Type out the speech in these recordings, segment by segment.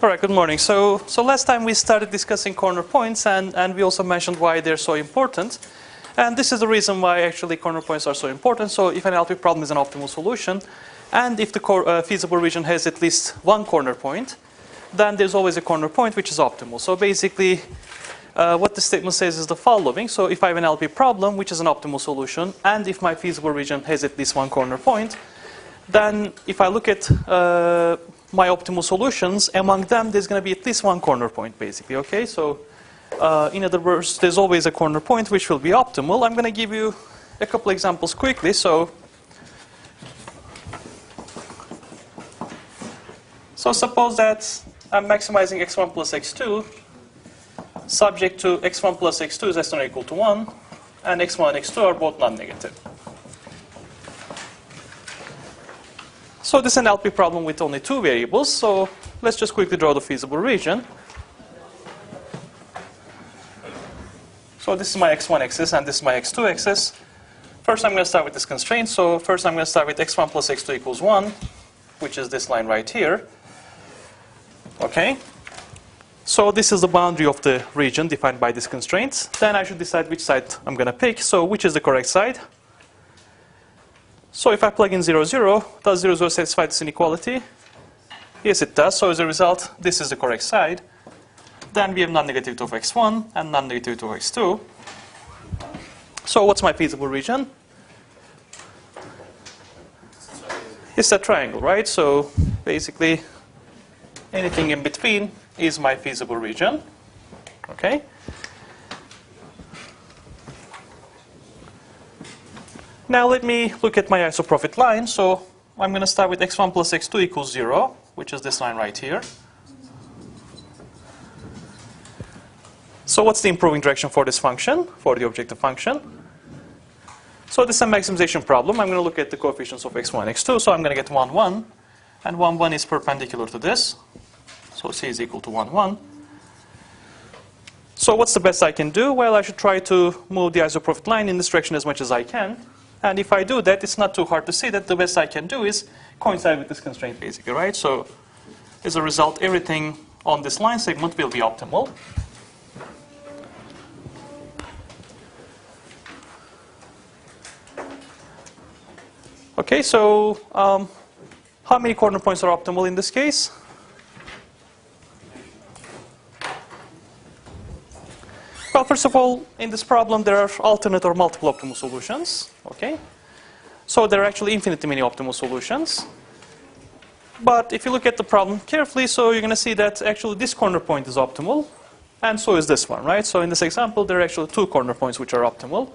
All right, good morning. So last time we started discussing corner points, and we also mentioned why they're so important. And this is the reason why actually corner points are so important. So if an LP problem is an optimal solution, and if the feasible region has at least one corner point, then there's always a corner point which is optimal. So basically, what the statement says is the following. So if I have an LP problem, which is an optimal solution, and if my feasible region has at least one corner point, then if I look at my optimal solutions, among them there's going to be at least one corner point, basically. Okay, so in other words, there's always a corner point which will be optimal. I'm going to give you a couple examples quickly. So suppose that I'm maximizing x1 plus x2, subject to x1 plus x2 is less than or equal to 1, and x1 and x2 are both non-negative. So this is an LP problem with only two variables. So let's just quickly draw the feasible region. So this is my x1 axis and this is my x2 axis. First I'm going to start with this constraint. So first I'm going to start with x1 plus x2 equals 1, which is this line right here. Okay. So this is the boundary of the region defined by this constraint. Then I should decide which side I'm going to pick. So which is the correct side? So if I plug in 0, 0, does 0, 0 satisfy this inequality? Yes, it does. So as a result, this is the correct side. Then we have non-negativity of x1 and non-negativity of x2. So what's my feasible region? It's that triangle, right? So basically, anything in between is my feasible region. Okay? Now let me look at my isoprofit line. So I'm going to start with x1 plus x2 equals 0, which is this line right here. So what's the improving direction for this function, for the objective function? So this is a maximization problem. I'm going to look at the coefficients of x1 and x2. So I'm going to get 1, 1. And 1, 1 is perpendicular to this. So C is equal to 1, 1. So what's the best I can do? Well, I should try to move the isoprofit line in this direction as much as I can. And if I do that, it's not too hard to see that the best I can do is coincide with this constraint, basically, right? So as a result, everything on this line segment will be optimal. Okay, so how many corner points are optimal in this case? Well, first of all, in this problem, there are alternate or multiple optimal solutions. Okay, so there are actually infinitely many optimal solutions. But if you look at the problem carefully, so you're going to see that actually this corner point is optimal, and so is this one, right? So in this example, there are actually two corner points which are optimal.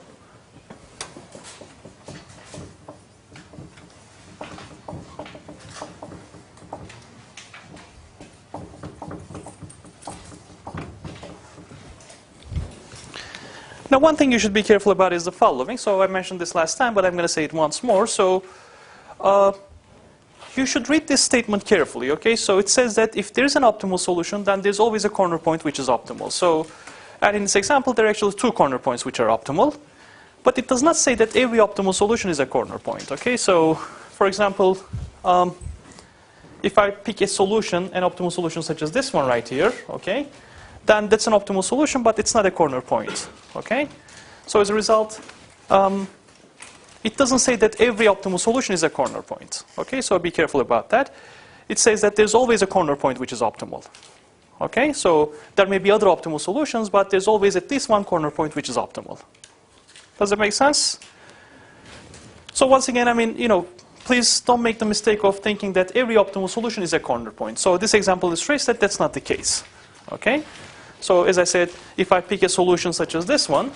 Now, one thing you should be careful about is the following. So I mentioned this last time, but I'm going to say it once more. So you should read this statement carefully. Okay, so it says that if there's an optimal solution, then there's always a corner point which is optimal. So, and in this example, there are actually two corner points which are optimal. But it does not say that every optimal solution is a corner point. Okay, so for example, if I pick a solution, an optimal solution such as this one right here, okay, then that's an optimal solution, but it's not a corner point. Okay? So as a result, it doesn't say that every optimal solution is a corner point. Okay? So be careful about that. It says that there's always a corner point which is optimal. Okay? So there may be other optimal solutions, but there's always at least one corner point which is optimal. Does that make sense? So once again, I mean, please don't make the mistake of thinking that every optimal solution is a corner point. So this example illustrates that that's not the case. Okay? So as I said, if I pick a solution such as this one,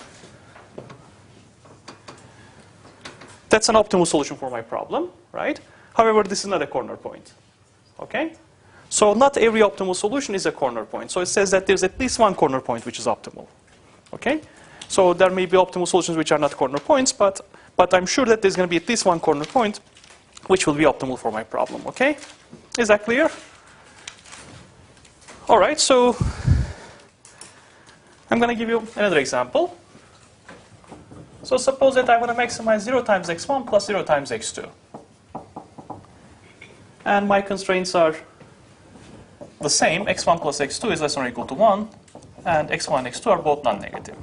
that's an optimal solution for my problem, right? However, this is not a corner point. Okay? So not every optimal solution is a corner point. So it says that there's at least one corner point which is optimal. Okay? So there may be optimal solutions which are not corner points, but I'm sure that there's going to be at least one corner point which will be optimal for my problem. Okay? Is that clear? All right, so I'm going to give you another example. So suppose that I want to maximize 0 times x1 plus 0 times x2. And my constraints are the same, x1 plus x2 is less than or equal to 1, and x1 and x2 are both non-negative.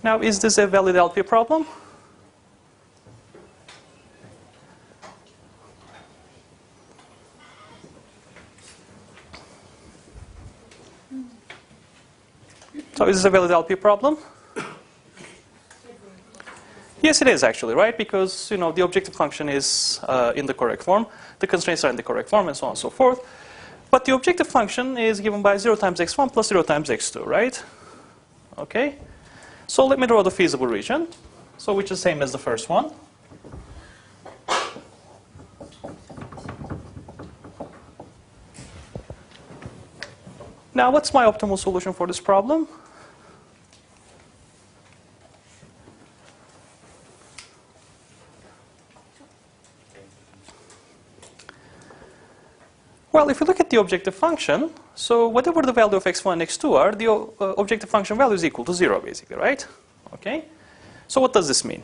Now, is this a valid LP problem? So is this a valid LP problem? Yes, it is actually, right? Because the objective function is in the correct form, the constraints are in the correct form, and so on and so forth. But the objective function is given by 0 times x1 plus 0 times x2, right? Okay. So let me draw the feasible region, so which is the same as the first one. Now, what's my optimal solution for this problem? Well, if you look at the objective function, so whatever the value of x1 and x2 are, the objective function value is equal to 0, basically, right? Okay. So what does this mean?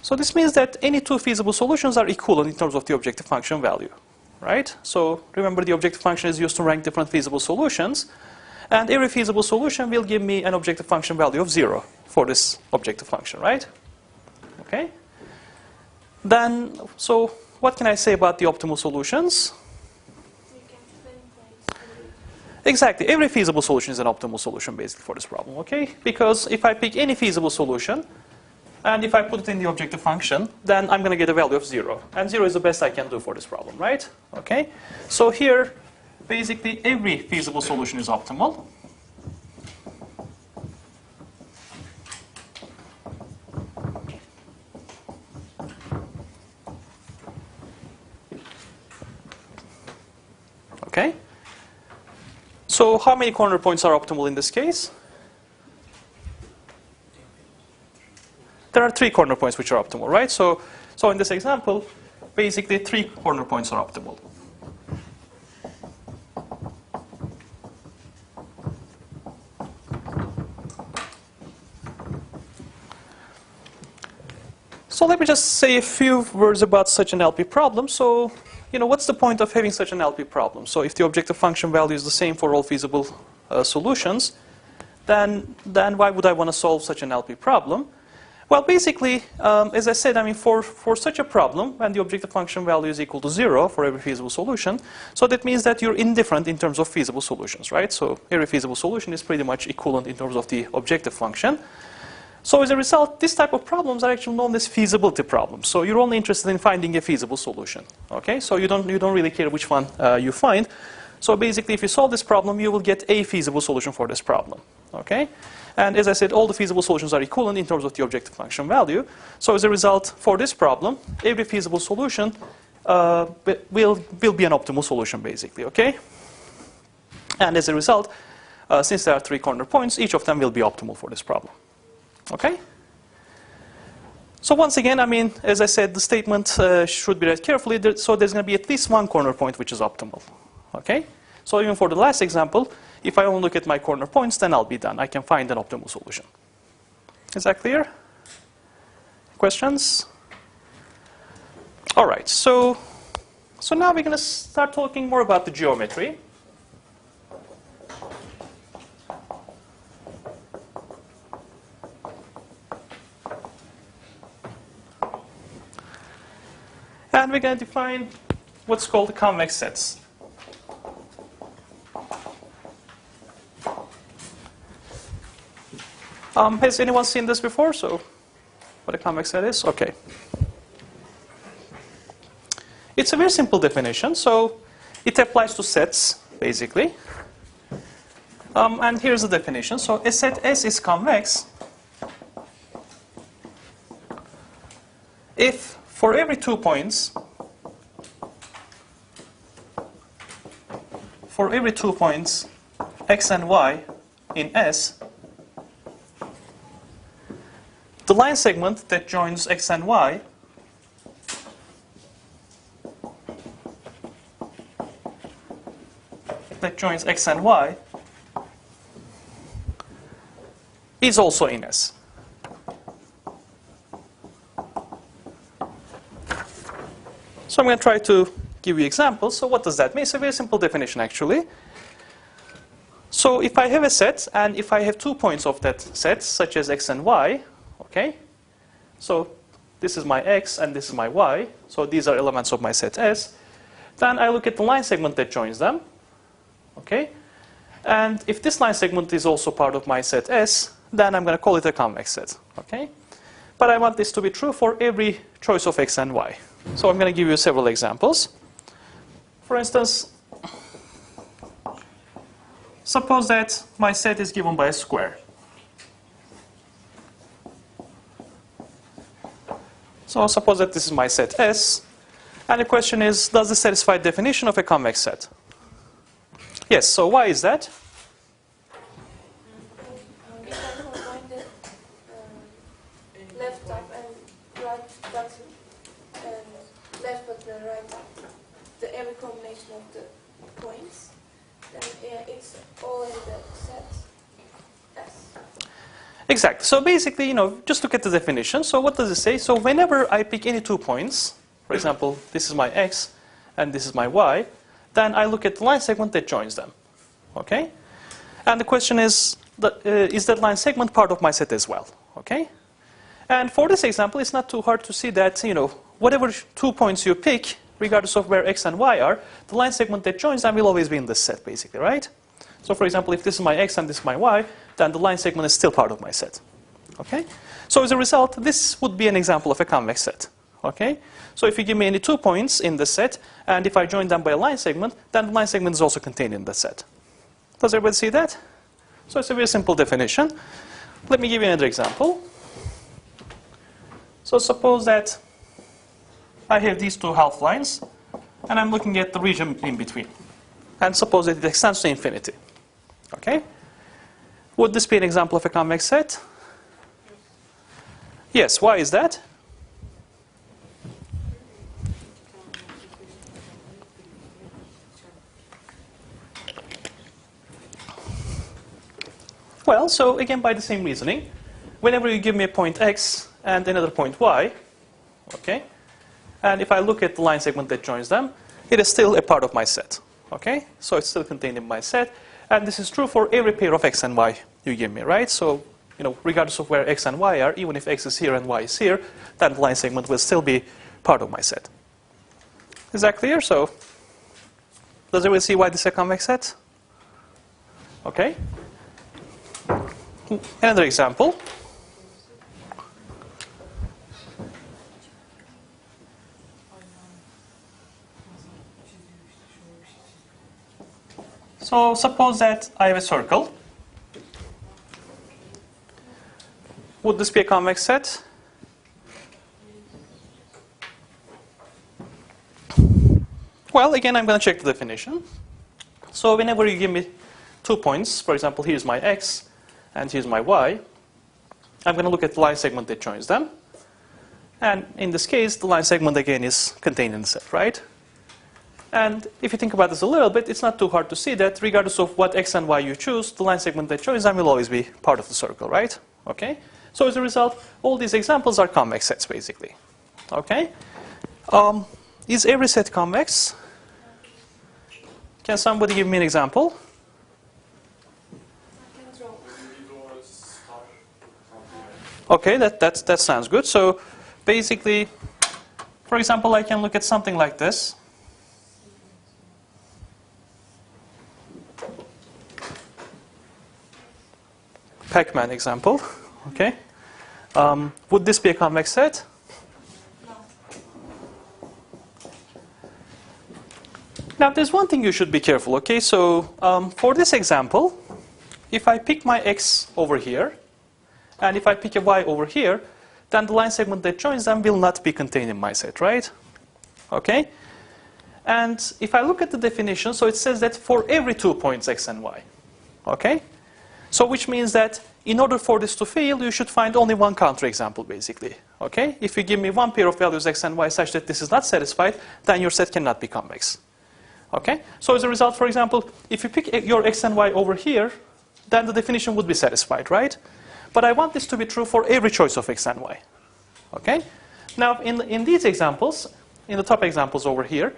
So this means that any two feasible solutions are equivalent in terms of the objective function value, right? So remember, the objective function is used to rank different feasible solutions, and every feasible solution will give me an objective function value of 0 for this objective function, right? Okay. Then, so what can I say about the optimal solutions? Exactly. Every feasible solution is an optimal solution, basically, for this problem, okay? Because if I pick any feasible solution, and if I put it in the objective function, then I'm going to get a value of 0. And 0 is the best I can do for this problem, right? Okay? So here, basically, every feasible solution is optimal. Okay? So how many corner points are optimal in this case? There are 3 corner points which are optimal, right? So in this example, basically 3 corner points are optimal. So let me just say a few words about such an LP problem. So, what's the point of having such an LP problem? So if the objective function value is the same for all feasible solutions, then why would I want to solve such an LP problem? Well, basically, as I said, for such a problem, when the objective function value is equal to 0 for every feasible solution, so that means that you're indifferent in terms of feasible solutions, right? So every feasible solution is pretty much equivalent in terms of the objective function. So as a result, this type of problems are actually known as feasibility problems. So you're only interested in finding a feasible solution, okay? So you don't really care which one you find. So basically, if you solve this problem, you will get a feasible solution for this problem, okay? And as I said, all the feasible solutions are equivalent in terms of the objective function value. So as a result, for this problem, every feasible solution will be an optimal solution, basically, okay? And as a result, since there are 3 corner points, each of them will be optimal for this problem, okay? So once again, as I said, the statement should be read carefully. So there's going to be at least 1 corner point which is optimal, okay? So even for the last example, if I only look at my corner points, then I'll be done. I can find an optimal solution. Is that clear? Questions? All right, so now we're going to start talking more about the geometry. And we're going to define what's called the convex sets. Has anyone seen this before? So, what a convex set is? Okay. It's a very simple definition. So, it applies to sets, basically. And here's the definition. So, a set S is convex if for every 2 points, x and y in S, the line segment that joins x and y is also in S. So I'm going to try to give you examples. So what does that mean? It's a very simple definition, actually. So if I have a set, and if I have 2 points of that set, such as x and y, okay? So this is my x, and this is my y. So these are elements of my set S. Then I look at the line segment that joins them, okay? And if this line segment is also part of my set S, then I'm going to call it a convex set, okay? But I want this to be true for every choice of x and y. So I'm going to give you several examples. For instance, suppose that my set is given by a square. So suppose that this is my set S, and the question is, does this satisfy the definition of a convex set? Yes, so why is that? We can combine the left top and right button, and left button and right button, every combination of the points, then it's all in the set S. Exactly. So basically, just look at the definition. So what does it say? So whenever I pick any 2 points, for example, this is my x and this is my y, then I look at the line segment that joins them. Okay? And the question is that line segment part of my set as well? Okay? And for this example, it's not too hard to see that, whatever 2 points you pick, regardless of where x and y are, the line segment that joins them will always be in this set, basically, right? So for example, if this is my x and this is my y, then the line segment is still part of my set. Okay? So as a result, this would be an example of a convex set. Okay? So if you give me any 2 points in the set, and if I join them by a line segment, then the line segment is also contained in the set. Does everybody see that? So it's a very simple definition. Let me give you another example. So suppose that I have these 2 half lines, and I'm looking at the region in between. And suppose that it extends to infinity. Okay? Would this be an example of a convex set? Yes. Why is that? Well, so again, by the same reasoning, whenever you give me a point x and another point y, okay, and if I look at the line segment that joins them, it is still a part of my set. Okay, so it's still contained in my set, and this is true for every pair of x and y you give me, right? So, regardless of where x and y are, even if x is here and y is here, then the line segment will still be part of my set. Is that clear? So, does everyone see why this is a convex set? Okay. Another example. So suppose that I have a circle. Would this be a convex set? Well, again, I'm going to check the definition. So whenever you give me 2 points, for example, here's my x and here's my y, I'm going to look at the line segment that joins them. And in this case, the line segment again is contained in the set, right? And if you think about this a little bit, it's not too hard to see that regardless of what x and y you choose, the line segment that joins them will always be part of the circle, right? Okay? So as a result, all these examples are convex sets, basically. Okay? Is every set convex? Can somebody give me an example? Okay, that sounds good. So basically, for example, I can look at something like this. Pac-Man example. Okay. Would this be a convex set? No. Now, there's one thing you should be careful. Okay, so for this example, if I pick my x over here, and if I pick a y over here, then the line segment that joins them will not be contained in my set, right? Okay? And if I look at the definition, so it says that for every 2 points x and y. Okay? So which means that in order for this to fail, you should find only one counterexample, basically. Okay? If you give me one pair of values x and y such that this is not satisfied, then your set cannot be convex. Okay? So as a result, for example, if you pick your x and y over here, then the definition would be satisfied, right? But I want this to be true for every choice of x and y. Okay? Now, in these examples, in the top examples over here,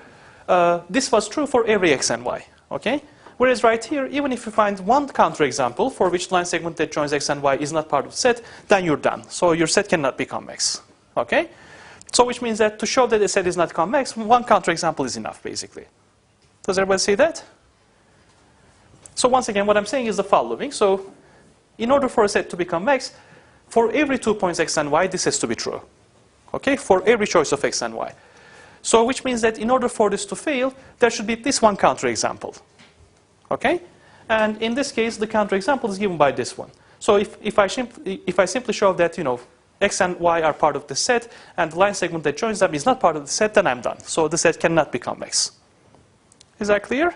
this was true for every x and y. Okay? Whereas right here, even if you find one counterexample for which line segment that joins x and y is not part of the set, then you're done. So your set cannot be convex. Okay? So which means that to show that a set is not convex, one counterexample is enough, basically. Does everybody see that? So once again, what I'm saying is the following. So in order for a set to be convex, for every 2 points x and y, this has to be true. Okay? For every choice of x and y. So which means that in order for this to fail, there should be at least one counterexample. Okay? And in this case, the counterexample is given by this one. So if I simply show that, you know, x and y are part of the set, and the line segment that joins them is not part of the set, then I'm done. So the set cannot be convex. Is that clear?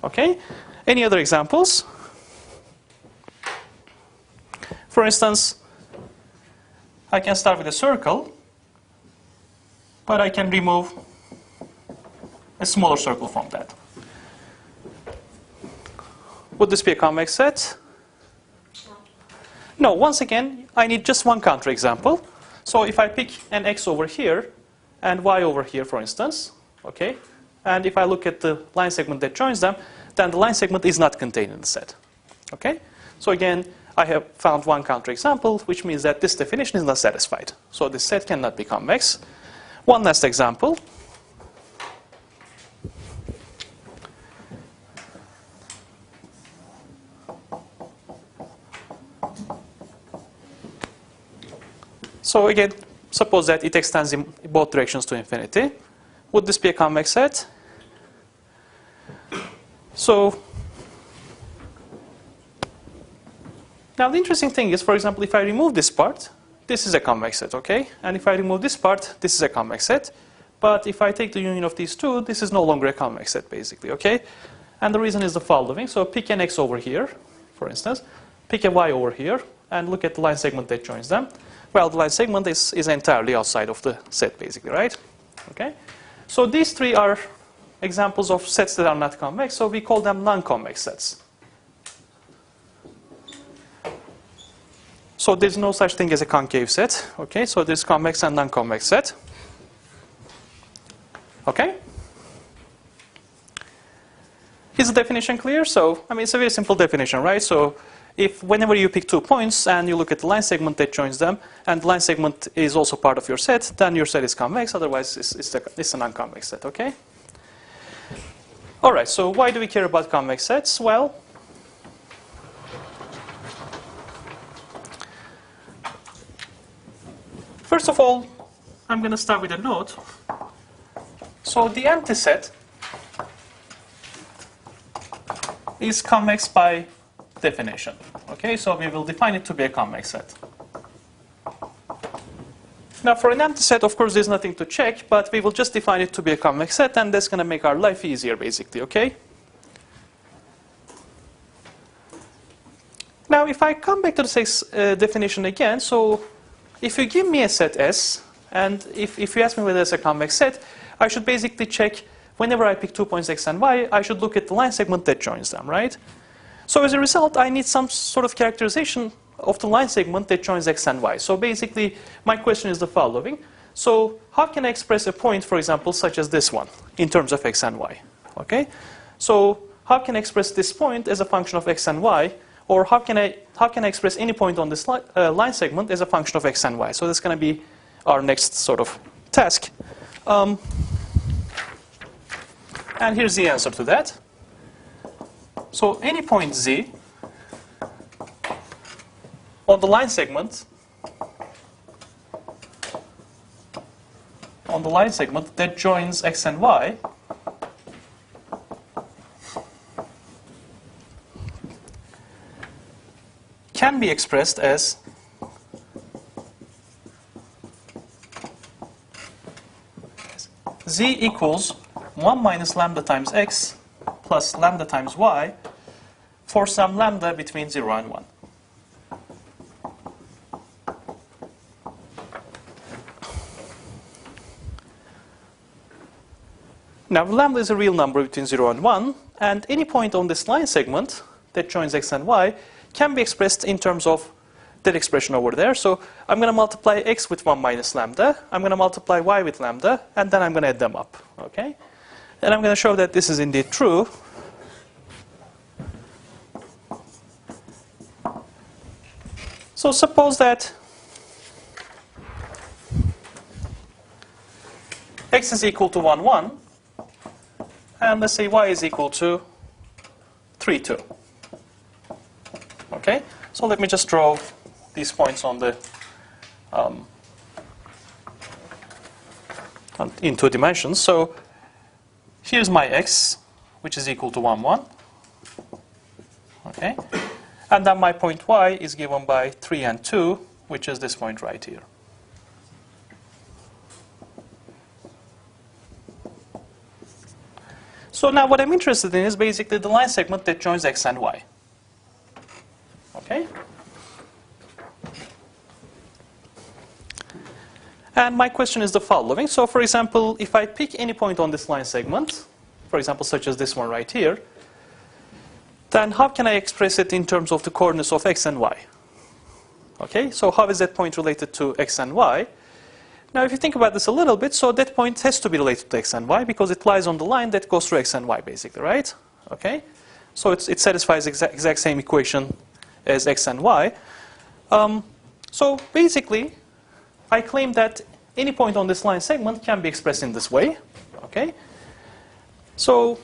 Okay? Any other examples? For instance, I can start with a circle, but I can remove a smaller circle from that. Would this be a convex set? No, once again, I need just one counterexample. So if I pick an x over here and y over here, for instance, okay, and if I look at the line segment that joins them, then the line segment is not contained in the set. Okay? So again, I have found one counterexample, which means that this definition is not satisfied. So this set cannot be convex. One last example. So again, suppose that it extends in both directions to infinity. Would this be a convex set? So now the interesting thing is, for example, if I remove this part, this is a convex set, okay? And if I remove this part, this is a convex set. But if I take the union of these two, this is no longer a convex set, basically, okay? And the reason is the following. So pick an x over here, for instance. Pick a y over here, and look at the line segment that joins them. Well, the line segment is entirely outside of the set, basically, right? Okay? So these three are examples of sets that are not convex, so we call them non-convex sets. So there's no such thing as a concave set. Okay? So there's convex and non-convex set. Okay? Is the definition clear? So, I mean, it's a very simple definition, right? So if whenever you pick 2 points and you look at the line segment that joins them, and the line segment is also part of your set, then your set is convex. Otherwise, it's a non-convex set. Okay? All right. So why do we care about convex sets? Well, first of all, I'm going to start with a note. So the empty set is convex by definition. Okay, so we will define it to be a convex set. Now for an empty set, of course, there's nothing to check, but we will just define it to be a convex set, and that's going to make our life easier, basically, okay? Now if I come back to the definition again, so if you give me a set S, and if you ask me whether it's a convex set, I should basically check, whenever I pick 2 points x and y, I should look at the line segment that joins them, right? So as a result, I need some sort of characterization of the line segment that joins x and y. So basically, my question is the following. So how can I express a point, for example, such as this one, in terms of x and y? Okay? So how can I express this point as a function of x and y? Or how can I express any point on this line segment as a function of x and y? So that's going to be our next sort of task. And here's the answer to that. So any point z on the line segment that joins x and y can be expressed as z equals 1 minus lambda times x plus lambda times y for some lambda between 0 and 1. Now, lambda is a real number between 0 and 1, and any point on this line segment that joins x and y can be expressed in terms of that expression over there. So I'm going to multiply x with 1 minus lambda. I'm going to multiply y with lambda, and then I'm going to add them up. Okay? And I'm going to show that this is indeed true. So suppose that x is equal to 1, 1, and let's say y is equal to 3, 2. Okay? So let me just draw these points on the in 2 dimensions. So here's my x, which is equal to 1, 1. Okay? And then my point y is given by 3 and 2, which is this point right here. So now what I'm interested in is basically the line segment that joins x and y. Okay? And my question is the following. So for example, if I pick any point on this line segment, for example, such as this one right here, then how can I express it in terms of the coordinates of x and y? Okay, so how is that point related to x and y? Now if you think about this a little bit, so that point has to be related to x and y because it lies on the line that goes through x and y basically, right? Okay, so it satisfies exact same equation as x and y. So basically, I claim that any point on this line segment can be expressed in this way. Okay, so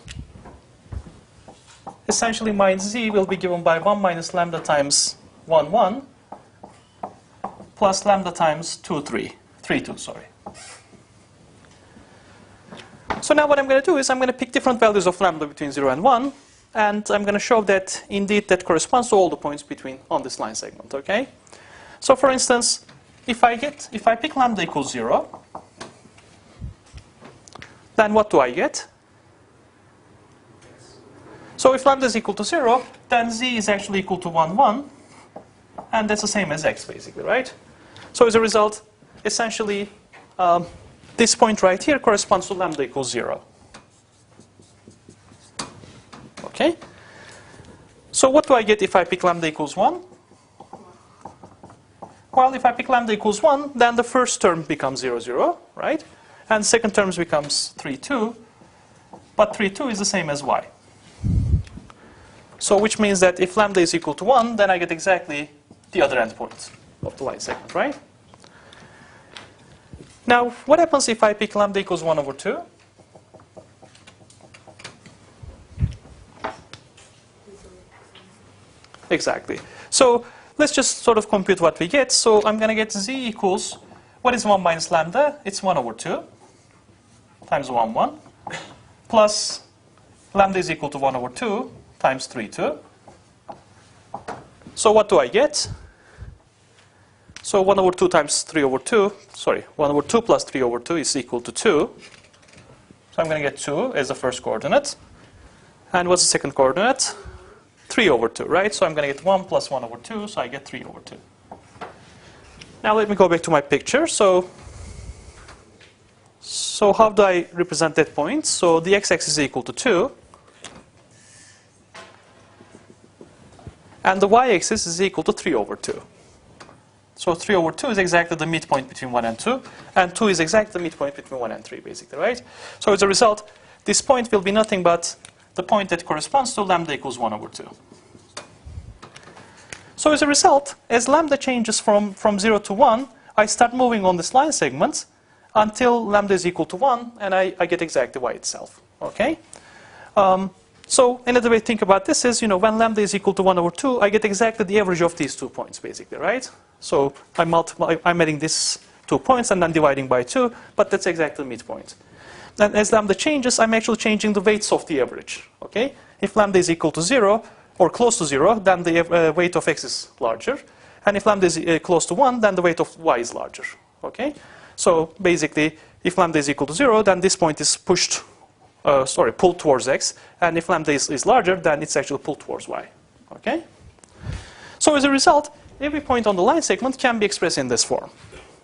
essentially my z will be given by 1 minus lambda times 1, 1 plus lambda times 2, 3. 3, 2, sorry. So now what I'm going to do is I'm going to pick different values of lambda between 0 and 1, and I'm going to show that indeed that corresponds to all the points between on this line segment. Okay. So for instance, if I pick lambda equals 0, then what do I get? So if lambda is equal to 0, then z is actually equal to 1, 1, and that's the same as x basically, right? So as a result, essentially, this point right here corresponds to lambda equals 0. Okay? So what do I get if I pick lambda equals 1? Well, if I pick lambda equals 1, then the first term becomes 0, 0, right? And second term becomes 3, 2. But 3, 2 is the same as y. So which means that if lambda is equal to 1, then I get exactly the other endpoint of the line segment, right? Now, what happens if I pick lambda equals 1 over 2? Exactly. So let's just sort of compute what we get. So I'm going to get z equals, what is 1 minus lambda? It's 1 over 2 times 1, 1 plus lambda is equal to 1 over 2 times 3, 2. So what do I get? So 1 over 2 times 3 over 2, sorry, 1 over 2 plus 3 over 2 is equal to 2. So I'm going to get 2 as the first coordinate. And what's the second coordinate? 3 over 2, right? So I'm going to get 1 plus 1 over 2, so I get 3 over 2. Now let me go back to my picture. So how do I represent that point? So the x-axis is equal to 2. And the y-axis is equal to 3 over 2. So 3 over 2 is exactly the midpoint between 1 and 2. And 2 is exactly the midpoint between 1 and 3, basically, right? So as a result, this point will be nothing but the point that corresponds to lambda equals 1 over 2. So as a result, as lambda changes from 0 to 1, I start moving on this line segment until lambda is equal to 1, and I get exactly y itself. Okay? So another way to think about this is, when lambda is equal to 1 over 2, I get exactly the average of these 2 points, basically, right? So I'm adding these 2 points and then dividing by 2, but that's exactly the midpoint. And as lambda changes, I'm actually changing the weights of the average. Okay? If lambda is equal to 0 or close to 0, then the weight of x is larger. And if lambda is close to 1, then the weight of y is larger. Okay? So basically, if lambda is equal to 0, then this point is pulled towards x. And if lambda is larger, then it's actually pulled towards y. Okay? So as a result, every point on the line segment can be expressed in this form.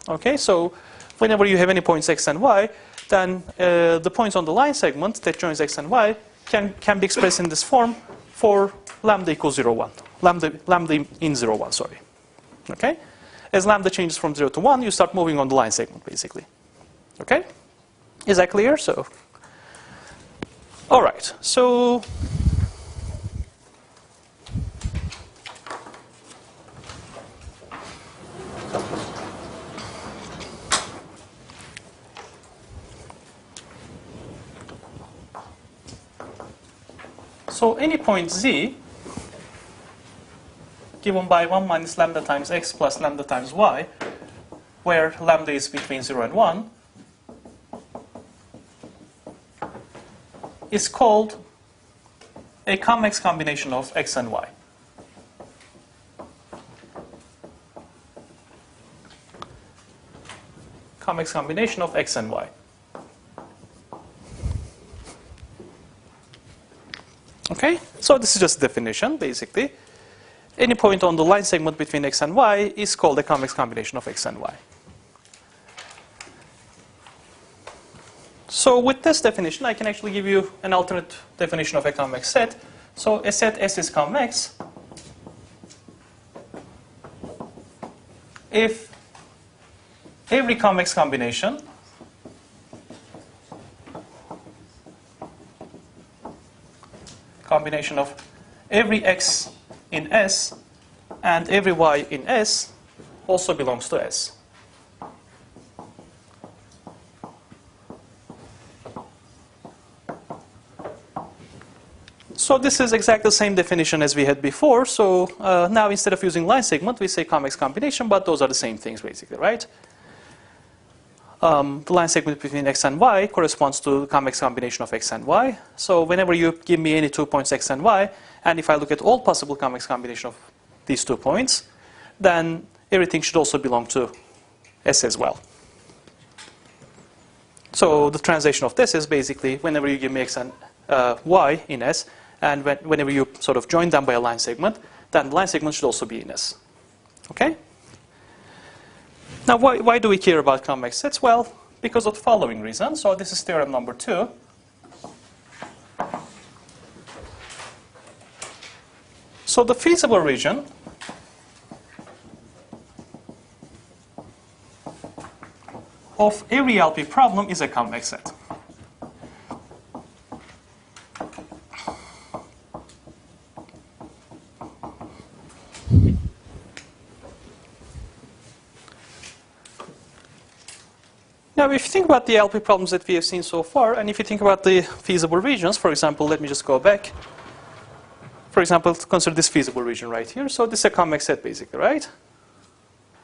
Okay? So whenever you have any points x and y, then the points on the line segment that joins x and y can be expressed in this form for lambda equals 0, 1. Lambda in 0, 1, sorry. Okay? As lambda changes from 0 to 1, you start moving on the line segment, basically. Okay? Is that clear? So, all right. So, any point z given by 1 minus lambda times x plus lambda times y, where lambda is between 0 and 1, is called a convex combination of x and y. Convex combination of x and y. Okay, so this is just a definition, basically. Any point on the line segment between x and y is called a convex combination of x and y. So with this definition, I can actually give you an alternate definition of a convex set. So a set S is convex if every convex combination of every x in S and every y in S also belongs to S. So this is exactly the same definition as we had before. So now instead of using line segment, we say convex combination, but those are the same things basically, right? The line segment between x and y corresponds to the convex combination of x and y. So whenever you give me any 2 points x and y, and if I look at all possible convex combination of these 2 points, then everything should also belong to S as well. So the translation of this is basically whenever you give me x and y in S, and whenever you sort of join them by a line segment, then the line segment should also be in S. Okay? Now, why do we care about convex sets? Well, because of the following reason. So this is theorem number 2. So the feasible region of every LP problem is a convex set. Now, if you think about the LP problems that we have seen so far, and if you think about the feasible regions, for example, let me just go back. For example, consider this feasible region right here. So this is a convex set, basically, right?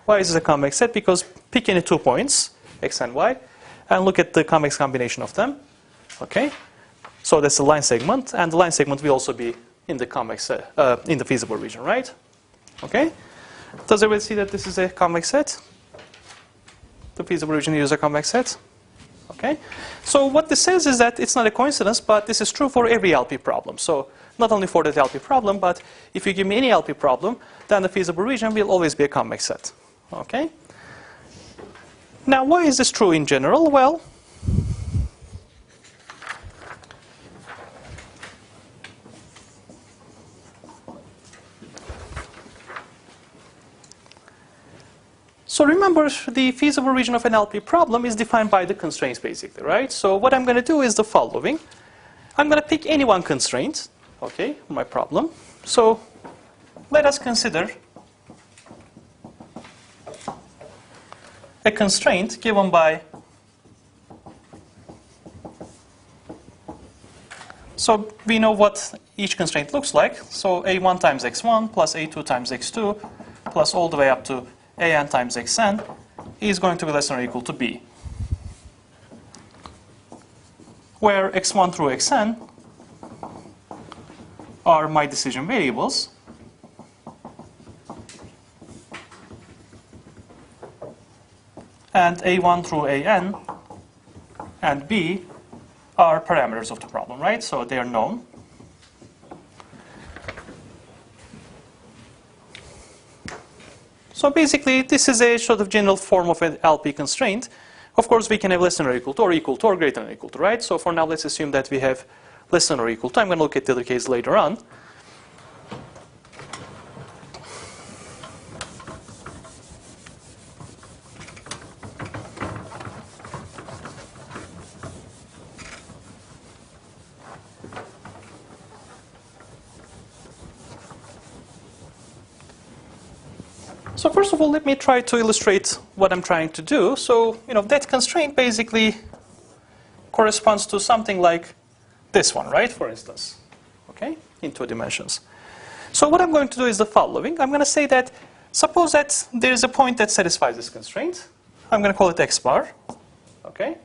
Why is this a convex set? Because pick any 2 points, x and y, and look at the convex combination of them. Okay? So that's the line segment, and the line segment will also be in the convex set, in the feasible region, right? Okay? Does everybody see that this is a convex set? The feasible region is a convex set. Okay? So what this says is that it's not a coincidence, but this is true for every LP problem. So not only for that LP problem, but if you give me any LP problem, then the feasible region will always be a convex set. Okay? Now, why is this true in general? Well, so remember, the feasible region of an LP problem is defined by the constraints, basically, right? So what I'm going to do is the following. I'm going to pick any one constraint, okay, my problem. So let us consider a constraint given by, so we know what each constraint looks like. So a1 times x1 plus a2 times x2 plus all the way up to an times xn is going to be less than or equal to b, where x1 through xn are my decision variables, and a1 through an and b are parameters of the problem, right? So they are known. So basically, this is a sort of general form of an LP constraint. Of course, we can have less than or equal to, or greater than or equal to, right? So for now, let's assume that we have less than or equal to. I'm going to look at the other case later on. So first of all, let me try to illustrate what I'm trying to do. So, that constraint basically corresponds to something like this one, right? For instance, okay, in 2 dimensions. So what I'm going to do is the following. I'm going to say that, suppose that there is a point that satisfies this constraint. I'm going to call it x bar, okay?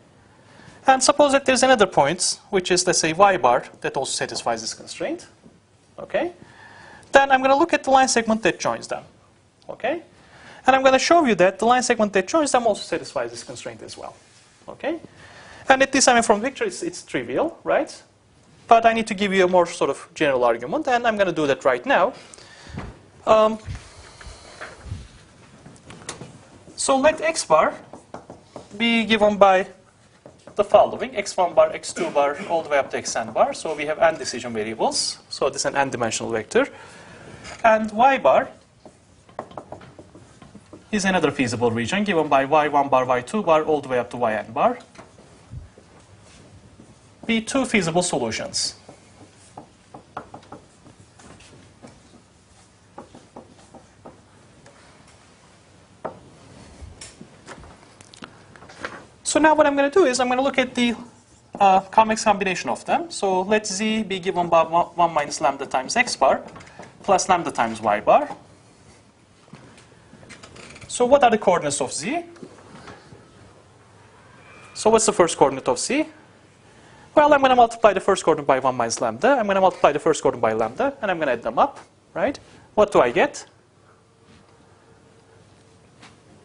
And suppose that there's another point, which is, let's say, y bar, that also satisfies this constraint, okay? Then I'm going to look at the line segment that joins them, okay? And I'm going to show you that the line segment that joins them also satisfies this constraint as well, okay? And at this, from vector, it's trivial, right? But I need to give you a more sort of general argument, and I'm going to do that right now. So let x bar be given by the following: x1 bar, x2 bar, all the way up to xn bar. So we have n decision variables. So this is an n-dimensional vector. And y bar is another feasible region given by y1 bar, y2 bar, all the way up to yn bar. Be 2 feasible solutions. So now what I'm going to do is I'm going to look at the convex combination of them. So let z be given by 1 minus lambda times x bar plus lambda times y bar. So what are the coordinates of z? So what's the first coordinate of z? Well, I'm going to multiply the first coordinate by 1 minus lambda. I'm going to multiply the first coordinate by lambda, and I'm going to add them up, right? What do I get?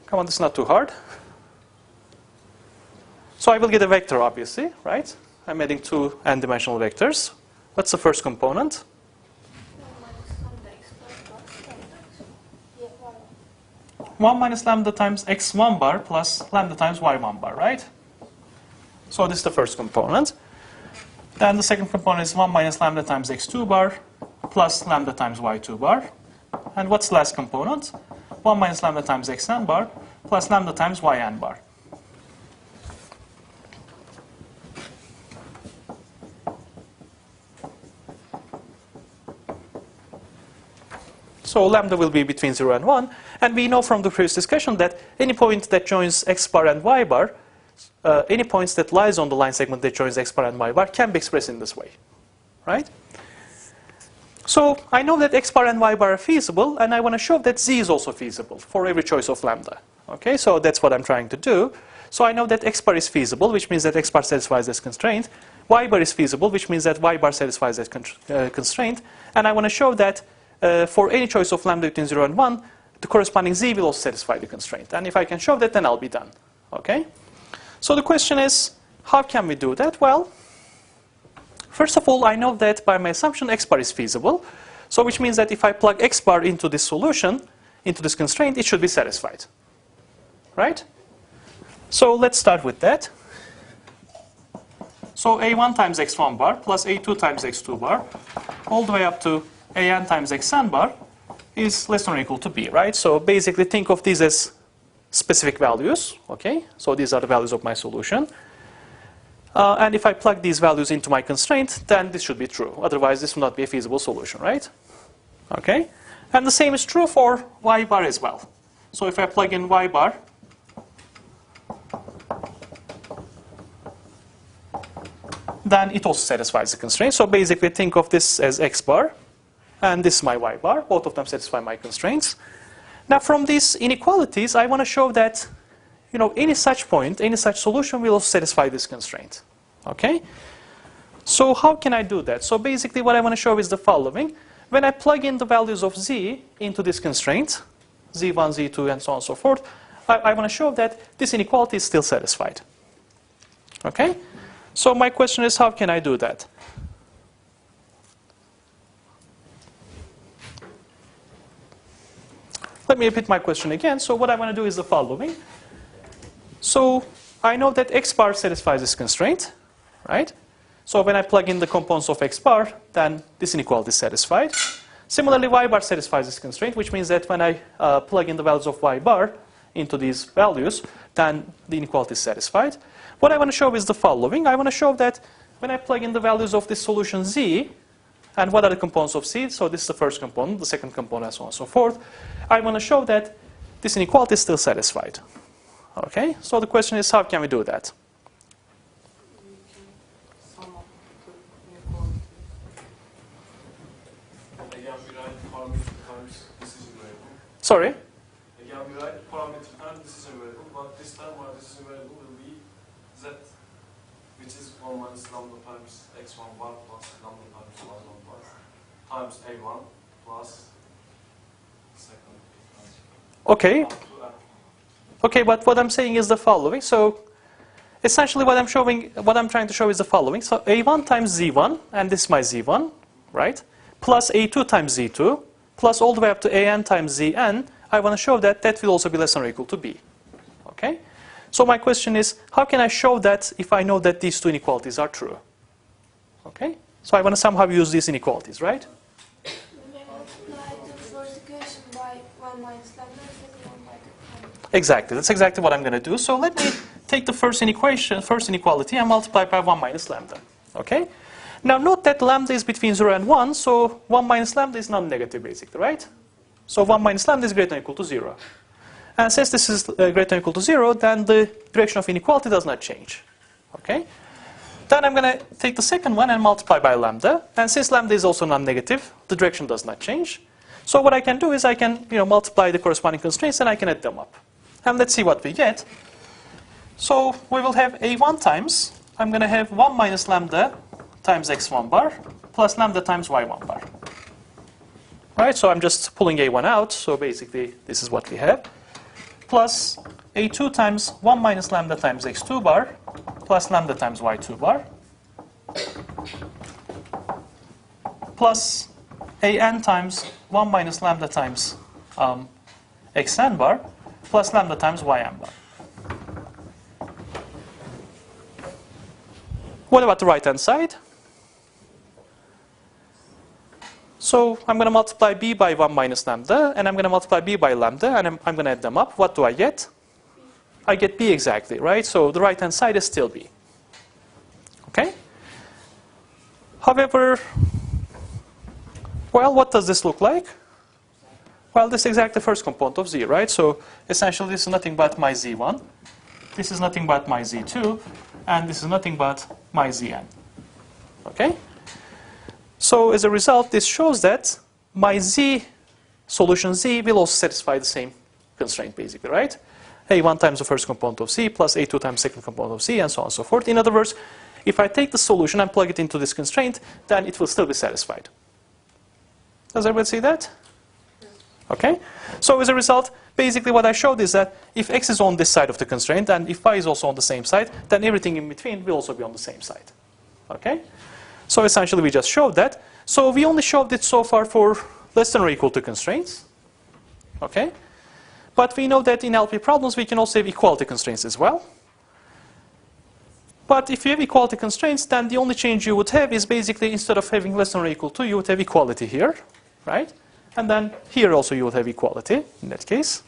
Come on, this is not too hard. So I will get a vector, obviously, right? I'm adding 2 n-dimensional vectors. What's the first component? 1 minus lambda times x1 bar plus lambda times y1 bar, right? So this is the first component. Then the second component is 1 minus lambda times x2 bar plus lambda times y2 bar. And what's the last component? 1 minus lambda times xn bar plus lambda times yn bar. So lambda will be between 0 and 1. And we know from the previous discussion that any point that joins x bar and y bar, any points that lies on the line segment that joins x bar and y bar can be expressed in this way, right? So I know that x bar and y bar are feasible, and I want to show that z is also feasible for every choice of lambda. Okay, so that's what I'm trying to do. So I know that x bar is feasible, which means that x bar satisfies this constraint. Y bar is feasible, which means that y bar satisfies that constraint. And I want to show that for any choice of lambda between 0 and 1, the corresponding z will also satisfy the constraint. And if I can show that, then I'll be done. Okay? So the question is, how can we do that? Well, first of all, I know that by my assumption, x bar is feasible. So which means that if I plug x bar into this solution, into this constraint, it should be satisfied. Right? So let's start with that. So a1 times x1 bar plus a2 times x2 bar, all the way up to an times xn bar is less than or equal to b, right? So basically think of these as specific values, okay? So these are the values of my solution. And if I plug these values into my constraint, then this should be true. Otherwise, this will not be a feasible solution, right? Okay? And the same is true for y bar as well. So if I plug in y bar, then it also satisfies the constraint. So basically think of this as x bar, and this is my y bar. Both of them satisfy my constraints. Now from these inequalities, I want to show that any such point, any such solution will also satisfy this constraint. Okay? So how can I do that? So basically what I want to show is the following. When I plug in the values of z into this constraint, z1, z2, and so on and so forth, I want to show that this inequality is still satisfied. Okay? So my question is, how can I do that? Let me repeat my question again. So what I want to do is the following. So I know that x bar satisfies this constraint, right? So when I plug in the components of x bar, then this inequality is satisfied. Similarly, y bar satisfies this constraint, which means that when I plug in the values of y bar into these values, then the inequality is satisfied. What I want to show is the following. I want to show that when I plug in the values of this solution z, and what are the components of z? So this is the first component, the second component, and so on and so forth. I want to show that this inequality is still satisfied. Okay, so the question is, how can we do that? Again, we write parameter times decision variable. Sorry? Again, we write parameter times decision variable, but this time our decision variable will be z, which is 1 minus lambda times x1 bar plus lambda times y1 bar times a1 plus second. Okay. Okay, but what I'm saying is the following. So essentially what I'm trying to show is the following. So a1 times z1, and this is my z1, right? Plus a2 times z2, plus all the way up to an times zn, I want to show that that will also be less than or equal to b. Okay? So my question is, how can I show that if I know that these two inequalities are true? Okay? So I want to somehow use these inequalities, right? We may multiply the first equation by 1 minus lambda, and the second one by the Exactly. That's exactly what I'm going to do. So let me take the first inequality, and multiply by 1 minus lambda. Okay? Now note that lambda is between 0 and 1, so 1 minus lambda is non-negative basically, right? So 1 minus lambda is greater than or equal to 0. And since this is greater than or equal to 0, then the direction of inequality does not change. Okay? Then I'm going to take the second one and multiply by lambda. And since lambda is also non-negative, the direction does not change. So what I can do is I can multiply the corresponding constraints and I can add them up. And let's see what we get. So we will have a1 times, I'm going to have 1 minus lambda times x1 bar plus lambda times y1 bar. Right, so I'm just pulling a1 out, so basically this is what we have. Plus a2 times 1 minus lambda times x2 bar plus lambda times y2 bar plus an times 1 minus lambda times xn bar plus lambda times yn bar. What about the right-hand side? So I'm going to multiply b by 1 minus lambda, and I'm going to multiply b by lambda, and I'm going to add them up. What do I get? I get b exactly, right? So the right-hand side is still b. Okay? However, well, what does this look like? Well, this is exactly the first component of z, right? So essentially this is nothing but my z1. This is nothing but my z2. And this is nothing but my zn. Okay? So as a result, this shows that my z, solution z, will also satisfy the same constraint, basically, right? a1 times the first component of z plus a2 times the second component of z, and so on and so forth. In other words, if I take the solution and plug it into this constraint, then it will still be satisfied. Does everybody see that? Okay? So as a result, basically what I showed is that if x is on this side of the constraint, and if y is also on the same side, then everything in between will also be on the same side. Okay? So essentially we just showed that. So we only showed it so far for less than or equal to constraints. Okay? But we know that in Alper problems we can also have equality constraints as well. But if you have equality constraints, then the only change you would have is basically instead of having less than or equal to, you would have equality here, right? And then here also you would have equality in that case.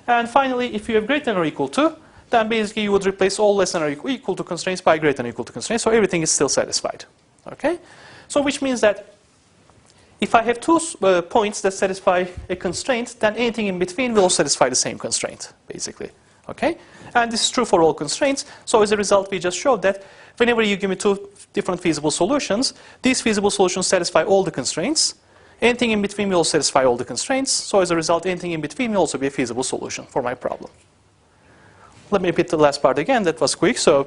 And finally, if you have greater than or equal to, then basically you would replace all less than or equal to constraints by greater than or equal to constraints, so everything is still satisfied. Okay? So which means that if I have two points that satisfy a constraint, then anything in between will also satisfy the same constraint, basically. Okay? And this is true for all constraints. So as a result, we just showed that whenever you give me two different feasible solutions, these feasible solutions satisfy all the constraints. Anything in between will also satisfy all the constraints. So as a result, anything in between will also be a feasible solution for my problem. Let me repeat the last part again. That was quick. So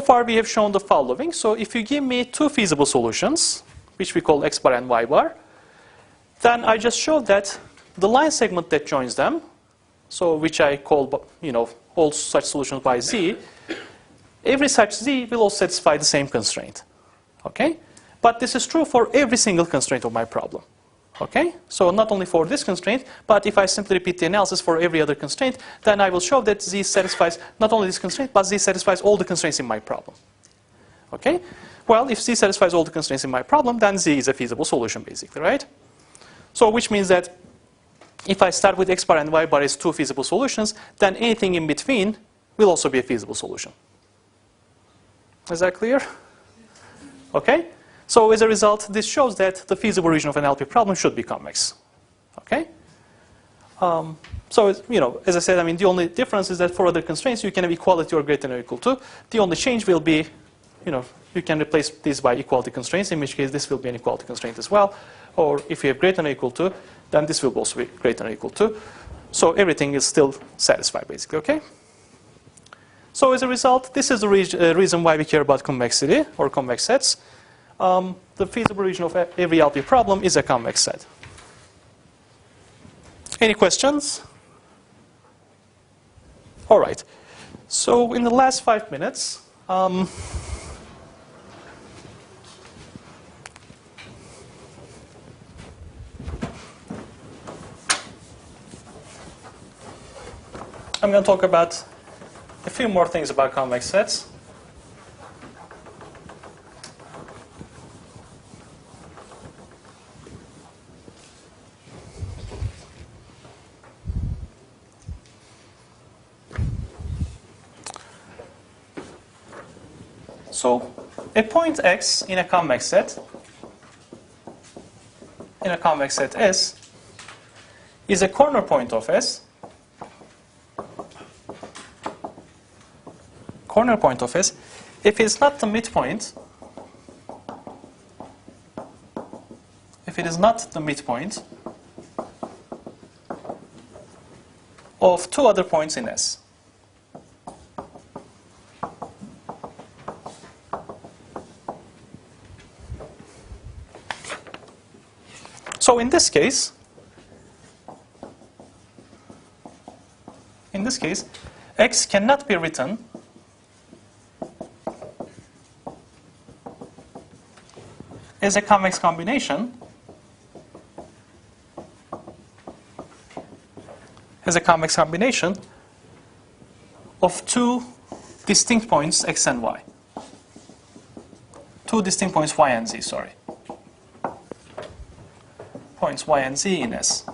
far we have shown the following. So if you give me two feasible solutions, which we call x bar and y bar, then I just showed that the line segment that joins them, so which I call, all such solutions by z, every such z will also satisfy the same constraint. Okay? But this is true for every single constraint of my problem. Okay? So not only for this constraint, but if I simply repeat the analysis for every other constraint, then I will show that z satisfies not only this constraint, but z satisfies all the constraints in my problem. Okay? Well, if z satisfies all the constraints in my problem, then z is a feasible solution, basically, right? So which means that if I start with x bar and y bar as two feasible solutions, then anything in between will also be a feasible solution. Is that clear? Okay? So as a result, this shows that the feasible region of an LP problem should be convex. Okay? So, as I said, I mean, the only difference is that for other constraints, you can have equality or greater than or equal to. The only change will be, you can replace this by equality constraints, in which case this will be an equality constraint as well. Or if you have greater than or equal to, then this will also be greater than or equal to. So everything is still satisfied, basically, okay? So as a result, this is the reason why we care about convexity or convex sets. The feasible region of every LP problem is a convex set. Any questions? All right. So in the last 5 minutes, I'm going to talk about a few more things about convex sets. So a point X in a convex set, S, is a corner point of S. Corner point of S, if it's not the midpoint, of two other points in S. So in this case, X cannot be written as a convex combination of two distinct points X and Y. Two distinct points Y and Z, sorry. Points Y and Z in S.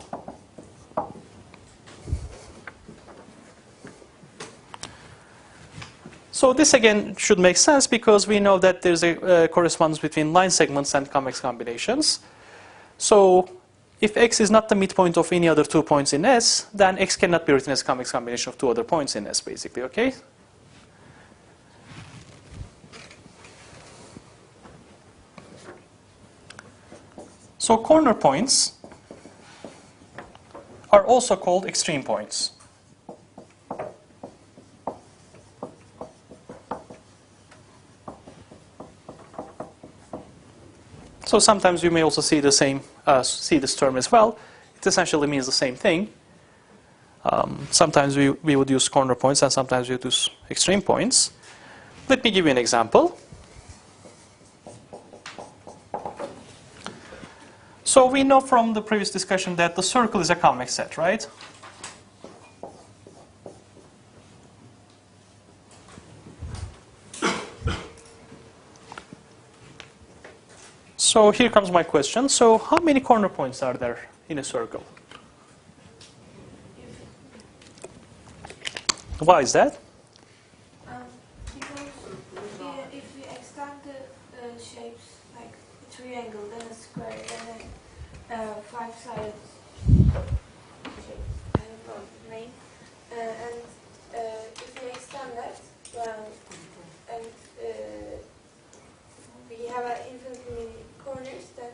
So this again should make sense because we know that there's a correspondence between line segments and convex combinations. So if X is not the midpoint of any other 2 points in S, then X cannot be written as a convex combination of two other points in S, basically, okay? So corner points are also called extreme points. So sometimes you may also see the same, see this term as well. It essentially means the same thing. Sometimes we would use corner points and sometimes we would use extreme points. Let me give you an example. So we know from the previous discussion that the circle is a convex set, right? So here comes my question. So how many corner points are there in a circle? Why is that? Because if we extend the shapes like a triangle, then a square, then a five-sided shape, I don't know the name, and if we extend that, and we have infinitely many corners, then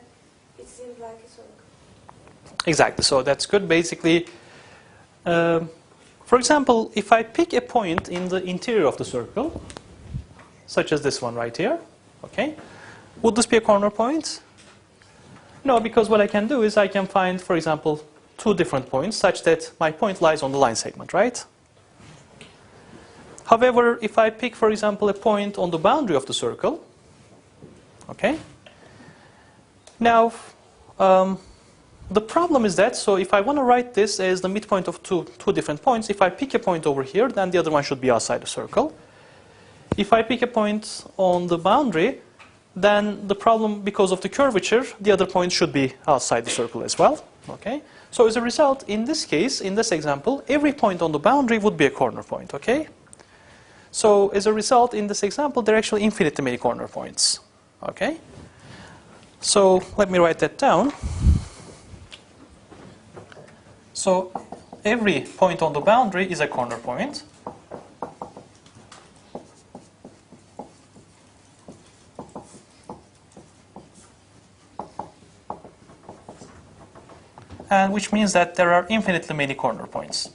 it seems like a circle. Exactly. So that's good. Basically, for example, if I pick a point in the interior of the circle, such as this one right here, okay, would this be a corner point? No, because what I can do is I can find, for example, two different points such that my point lies on the line segment, right? However, if I pick, for example, a point on the boundary of the circle, okay, now the problem is that, so if I want to write this as the midpoint of two different points, if I pick a point over here, then the other one should be outside the circle. If I pick a point on the boundary, then the problem, because of the curvature, the other point should be outside the circle as well. Okay? So as a result, in this case, in this example, every point on the boundary would be a corner point. Okay? So as a result, in this example, there are actually infinitely many corner points. Okay? So let me write that down. So every point on the boundary is a corner point. And which means that there are infinitely many corner points.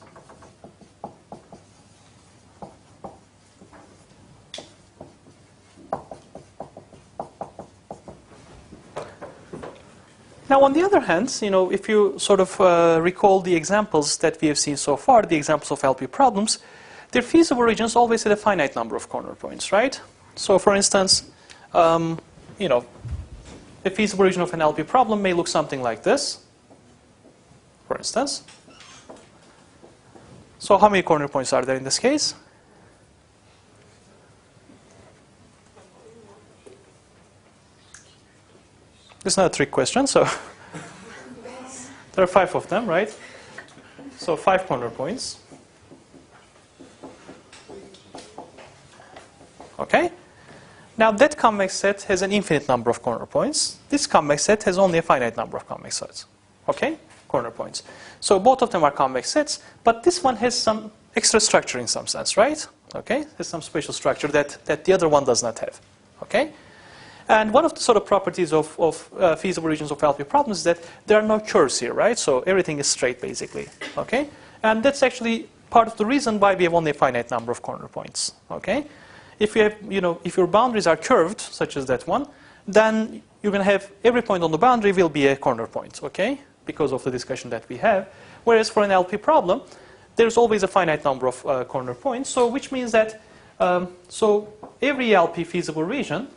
Now, on the other hand, if you sort of recall the examples that we have seen so far, the examples of LP problems, their feasible regions always had a finite number of corner points, right? So, for instance, a feasible region of an LP problem may look something like this, for instance. So, how many corner points are there in this case? It's not a trick question, so there are 5 of them, right? So 5 corner points. Okay? Now that convex set has an infinite number of corner points. This convex set has only a finite number of convex sets. Okay? Corner points. So both of them are convex sets, but this one has some extra structure in some sense, right? Okay? There's some special structure that the other one does not have. Okay? And one of the sort of properties of feasible regions of LP problems is that there are no curves here, right? So everything is straight, basically. Okay? And that's actually part of the reason why we have only a finite number of corner points. Okay? If you have, if your boundaries are curved, such as that one, then you're going to have every point on the boundary will be a corner point. Okay? Because of the discussion that we have. Whereas for an LP problem, there's always a finite number of corner points. So which means that so every LP feasible region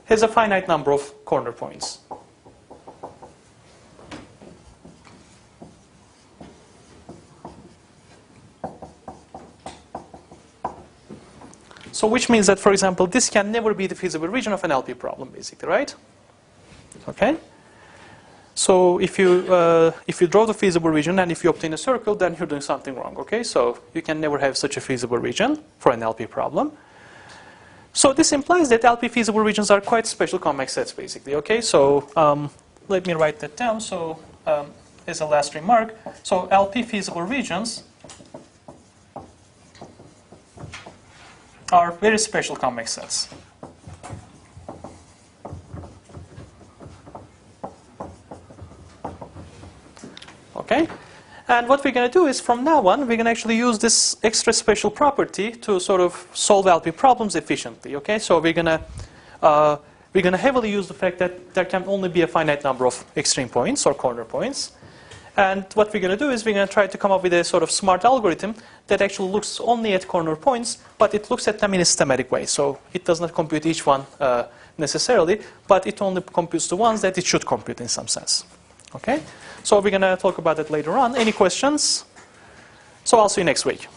has a finite number of corner points. So which means that, for example, this can never be the feasible region of an LP problem, basically, right? Okay? So if you draw the feasible region and if you obtain a circle, then you're doing something wrong, okay? So you can never have such a feasible region for an LP problem. So this implies that LP feasible regions are quite special convex sets, basically. Okay, so let me write that down. So as a last remark, so LP feasible regions are very special convex sets. Okay. And what we're going to do is, from now on, we're going to actually use this extra special property to sort of solve LP problems efficiently. Okay, so we're going to heavily use the fact that there can only be a finite number of extreme points or corner points. And what we're going to do is we're going to try to come up with a sort of smart algorithm that actually looks only at corner points, but it looks at them in a systematic way. So it does not compute each one necessarily, but it only computes the ones that it should compute in some sense. Okay? So we're going to talk about that later on. Any questions? So I'll see you next week.